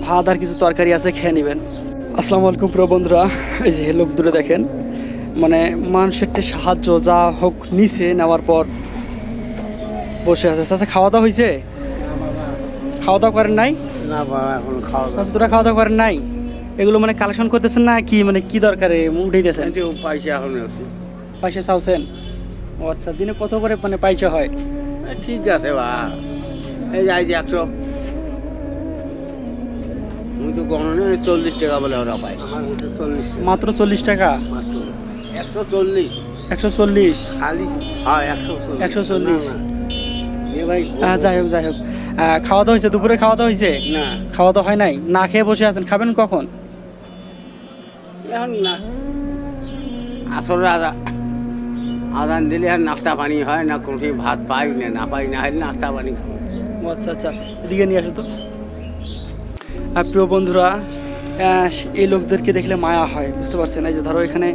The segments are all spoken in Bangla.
ভাত আর কিছু তরকারি আছে, খেয়ে নেবেন। আসসালামু আলাইকুম প্রিয় বন্ধুরা, এই যে লোক দূরে দেখেন, মানে মানুষের একটা সাহায্য যা হোক নিচে নেওয়ার পর বসে আছে। আচ্ছা, খাওয়া দাওয়া হয়েছে? খাওয়া দাওয়া করেন নাই? না বাবা, এখন খাওয়া দাওয়া তোরা খাওয়া দাওয়া করেন নাই? এগুলো মানে কালেকশন করতেছেন না কি, মানে কি দরকারে উঠেই দিয়েছেন? পয়সা এখন আছে। পয়সা চাওছেন? ও আচ্ছা, দিনে কত করে মানে পয়সা হয়? ঠিক আছে বা, এই যাই যে 100, আমি তো গণনা 40 টাকা বলে ওরা পাই। আমার হচ্ছে 40, মাত্র 40 টাকা? মাত্র 140। 140? খালি হ্যাঁ 140। 140? এ ভাই যাই হোক যাই হোক, খাওয়া দাওয়া হয়েছে? দুপুরে খাওয়া দাওয়া হয়েছে? না, খাওয়া দাওয়া হয় নাই? না খেয়ে বসে আছেন, খাবেন কখন? এখন না, আসলে আদান দিলে আর নাস্তা পানি হয় না, কোনো ভাত পাই না, না পাই না হয় নাস্তা পানি খাবো। ও আচ্ছা আচ্ছা, এদিকে নিয়ে আসো তো। প্রিয় বন্ধুরা, এই লোকদেরকে দেখলে মায়া হয়, বুঝতে পারছেন? এই যে ধরো এখানে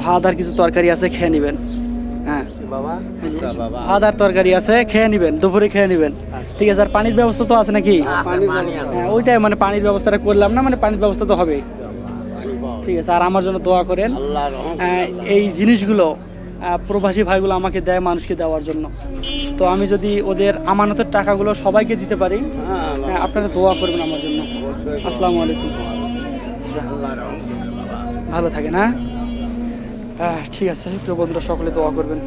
ভাত আর কিছু তরকারি আছে, খেয়ে নেবেন। হ্যাঁ, বাবা এই যে বাবা, ভাত আর তরকারি আছে, খেয়ে নেবেন, দুপুরে খেয়ে নেবেন। ঠিক আছে। আর পানির ব্যবস্থা তো আছে নাকি? পানি হ্যাঁ, ওইটাই, মানে পানির ব্যবস্থাটা করলাম না, মানে পানির ব্যবস্থা তো হবে। ঠিক আছে। আর আমার জন্য দোয়া করেন। আল্লাহ রহম। এই জিনিসগুলো প্রবাসী ভাইগুলো আমাকে দেয় মানুষকে দেওয়ার জন্য। তো আমি যদি ওদের আমানতের টাকাগুলো সবাইকে দিতে পারি, আপনারা দোয়া করবেন আমার জন্য। আসসালামু আলাইকুম। ভালো থাকেন। হ্যাঁ, ঠিক আছে প্রিয় বন্ধুরা, সকলে দোয়া করবেন।